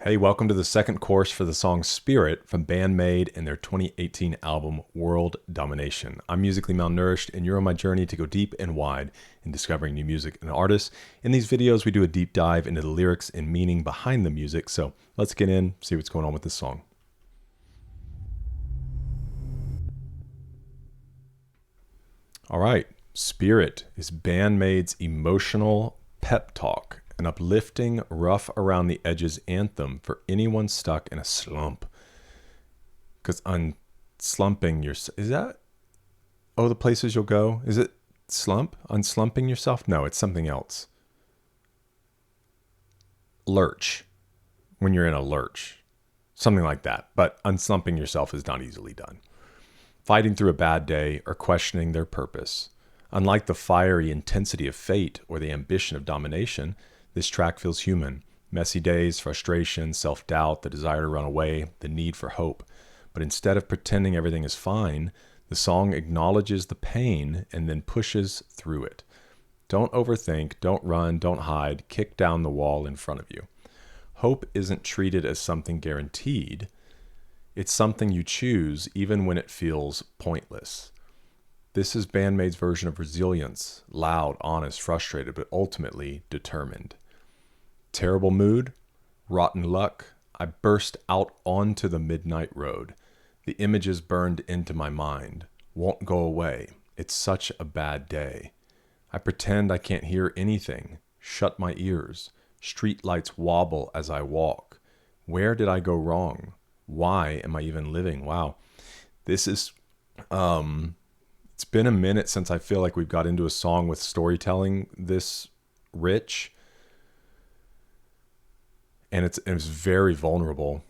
Hey, welcome to the second course for the song Spirit from BAND-MAID and their 2018 album World Domination. I'm musically malnourished, and you're on my journey to go deep and wide in discovering new music and artists. In these videos, we do a deep dive into the lyrics and meaning behind the music, so let's get in, see what's going on with this song. All right, Spirit is BAND-MAID's emotional pep talk, an uplifting, rough around the edges anthem for anyone stuck in a slump. Because unslumping yourself, is that, the places you'll go? Is it slump? Unslumping yourself? No, it's something else. Lurch, when you're in a lurch. Something like that. But unslumping yourself is not easily done. Fighting through a bad day or questioning their purpose. Unlike the fiery intensity of fate or the ambition of domination, this track feels human. Messy days, frustration, self-doubt, the desire to run away, the need for hope. But instead of pretending everything is fine, the song acknowledges the pain and then pushes through it. Don't overthink, don't run, don't hide, kick down the wall in front of you. Hope isn't treated as something guaranteed. It's something you choose even when it feels pointless. This is BAND-MAID's version of resilience, loud, honest, frustrated, but ultimately determined. Terrible mood, rotten luck, I burst out onto the midnight road. The images burned into my mind, won't go away. It's such a bad day. I pretend I can't hear anything, shut my ears. Street lights wobble as I walk. Where did I go wrong? Why am I even living? Wow. This is, it's been a minute since I feel like we've got into a song with storytelling this rich. And it's very vulnerable.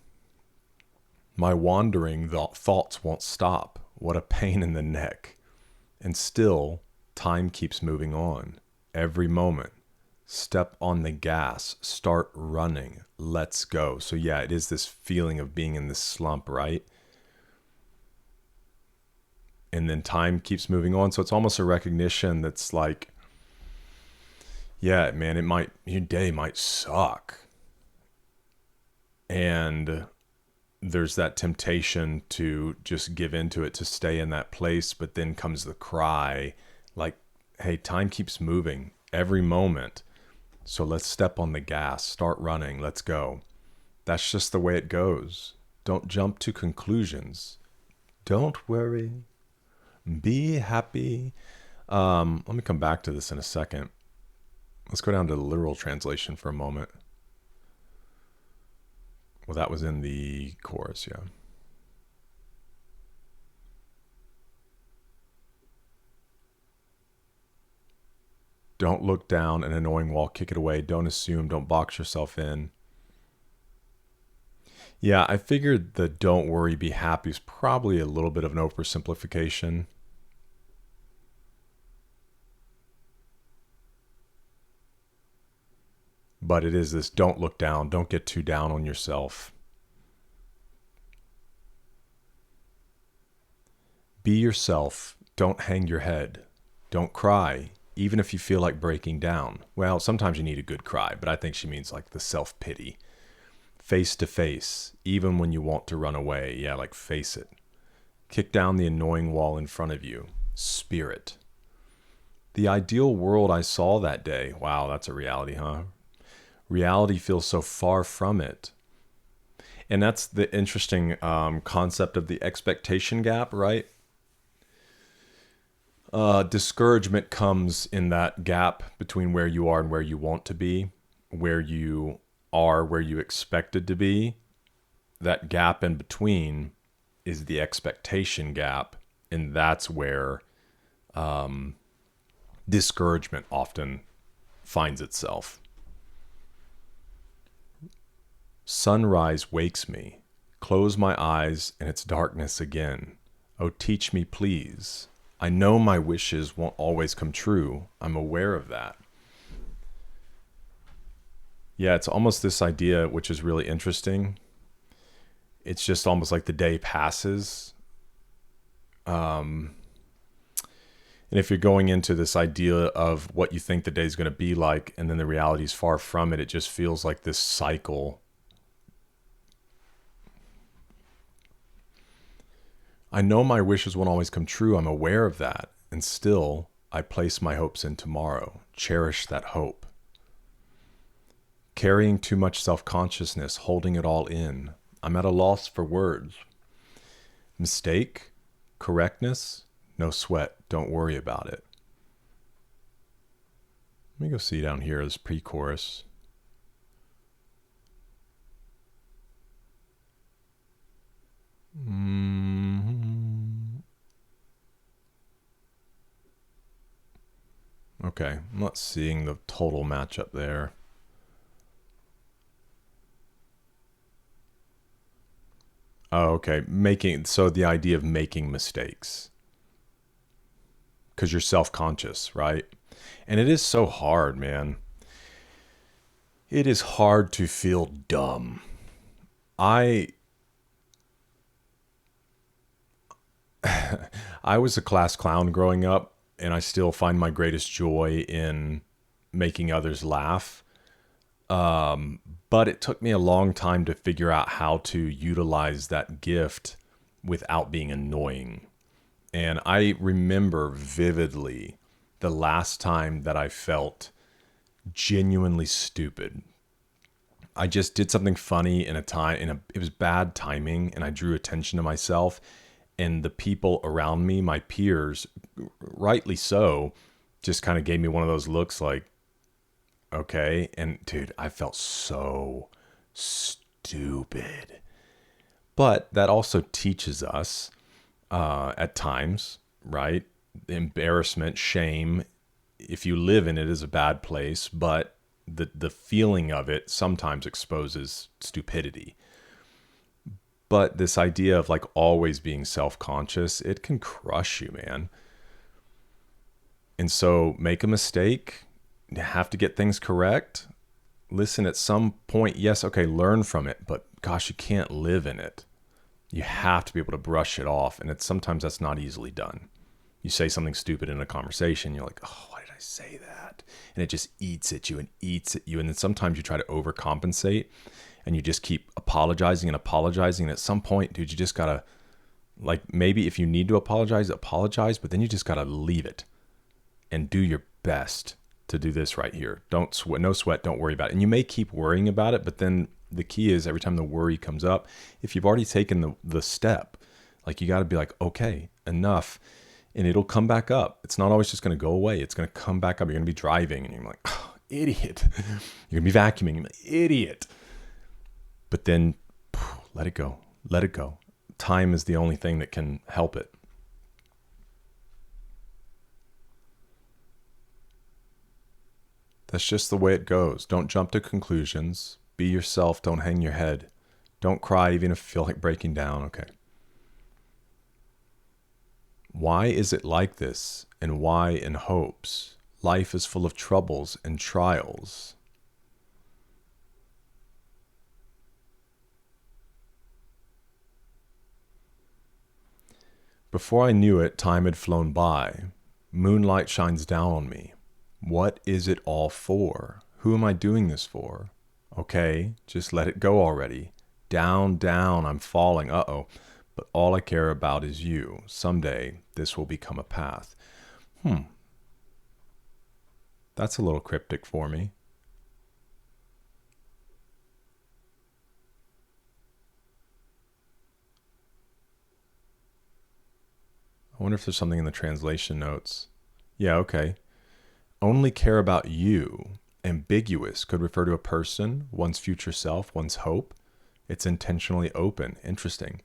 My wandering thoughts won't stop. What a pain in the neck. And still, time keeps moving on. Every moment. Step on the gas. Start running. Let's go. So yeah, it is this feeling of being in this slump, right? And then time keeps moving on. So it's almost a recognition that's like, yeah, man, your day might suck. And there's that temptation to just give into it, to stay in that place. But then comes the cry like, hey, time keeps moving every moment. So let's step on the gas, start running, let's go. That's just the way it goes. Don't jump to conclusions. Don't worry. Be happy. Let me come back to this in a second. Let's go down to the literal translation for a moment. Well, that was in the chorus, yeah. Don't look down an annoying wall, kick it away. Don't assume, don't box yourself in. Yeah, I figured the don't worry, be happy is probably a little bit of an oversimplification. But it is this don't look down, don't get too down on yourself. Be yourself, don't hang your head, don't cry, even if you feel like breaking down. Well, sometimes you need a good cry, but I think she means like the self-pity. Face to face, even when you want to run away. Yeah, like face it. Kick down the annoying wall in front of you. Spirit. The ideal world I saw that day. Wow, that's a reality, huh? Reality feels so far from it. And that's the interesting concept of the expectation gap, right? Discouragement comes in that gap between where you are and where you want to be, where you are, where you expected to be. That gap in between is the expectation gap, and that's where discouragement often finds itself. Sunrise wakes me. Close my eyes and it's darkness again. Oh, teach me, please. I know my wishes won't always come true. I'm aware of that. Yeah, it's almost this idea, which is really interesting. It's just almost like the day passes. And if you're going into this idea of what you think the day is going to be like, and then the reality is far from it, it just feels like this cycle I know my wishes won't always come true. I'm aware of that. And still, I place my hopes in tomorrow. Cherish that hope. Carrying too much self-consciousness, holding it all in. I'm at a loss for words. Mistake, correctness, no sweat. Don't worry about it. Let me go see down here this pre-chorus. Okay, I'm not seeing the total matchup there. Oh, okay. So the idea of making mistakes. Because you're self-conscious, right? And it is so hard, man. It is hard to feel dumb. I was a class clown growing up, and I still find my greatest joy in making others laugh. But it took me a long time to figure out how to utilize that gift without being annoying. And I remember vividly the last time that I felt genuinely stupid. I just did something funny it was bad timing, and I drew attention to myself, and the people around me, my peers, rightly so, just kind of gave me one of those looks like, okay. And dude, I felt so stupid. But that also teaches us at times, right? Embarrassment, shame, if you live in it, is a bad place, but the feeling of it sometimes exposes stupidity. But this idea of like always being self-conscious, it can crush you, man. And so make a mistake, you have to get things correct. Listen, at some point, yes, okay, learn from it, but gosh, you can't live in it. You have to be able to brush it off, and sometimes that's not easily done. You say something stupid in a conversation, you're like, oh, why did I say that? And it just eats at you and eats at you. And then sometimes you try to overcompensate, and you just keep apologizing and apologizing. And at some point, dude, you just gotta, like, maybe if you need to apologize, but then you just gotta leave it and do your best to do this right here. Don't sweat, no sweat, don't worry about it. And you may keep worrying about it, but then the key is every time the worry comes up, if you've already taken the step, like, you got to be like, okay, enough, and it'll come back up. It's not always just going to go away. It's going to come back up. You're going to be driving and you're like, oh, idiot. You're going to be vacuuming. You're like, idiot. But then let it go. Let it go. Time is the only thing that can help it. That's just the way it goes. Don't jump to conclusions. Be yourself. Don't hang your head. Don't cry even if you feel like breaking down. Okay. Why is it like this? And why in hopes? Life is full of troubles and trials. Before I knew it, time had flown by. Moonlight shines down on me. What is it all for? Who am I doing this for? Okay, just let it go already. Down, down, I'm falling. Uh-oh. But all I care about is you. Someday, this will become a path. That's a little cryptic for me. I wonder if there's something in the translation notes. Yeah, okay. Only care about you. Ambiguous could refer to a person, one's future self, one's hope. It's intentionally open. Interesting.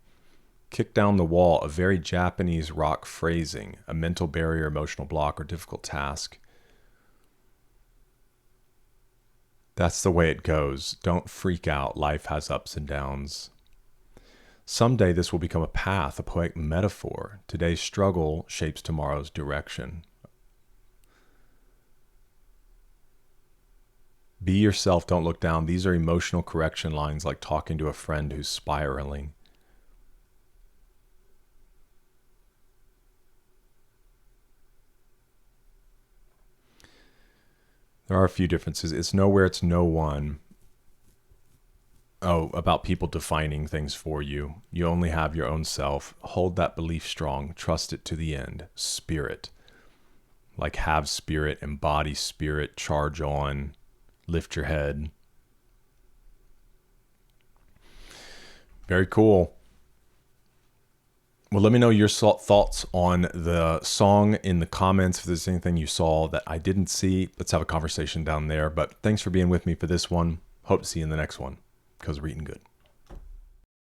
Kick down the wall, a very Japanese rock phrasing, a mental barrier, emotional block, or difficult task. That's the way it goes. Don't freak out. Life has ups and downs. Someday this will become a path, a poetic metaphor. Today's struggle shapes tomorrow's direction. Be yourself, don't look down. These are emotional correction lines, like talking to a friend who's spiraling. There are a few differences. It's nowhere, it's no one. Oh, about people defining things for you. You only have your own self. Hold that belief strong. Trust it to the end. Spirit. Like have spirit, embody spirit, charge on, lift your head. Very cool. Well, let me know your thoughts on the song in the comments. If there's anything you saw that I didn't see, let's have a conversation down there. But thanks for being with me for this one. Hope to see you in the next one, because we're eating good.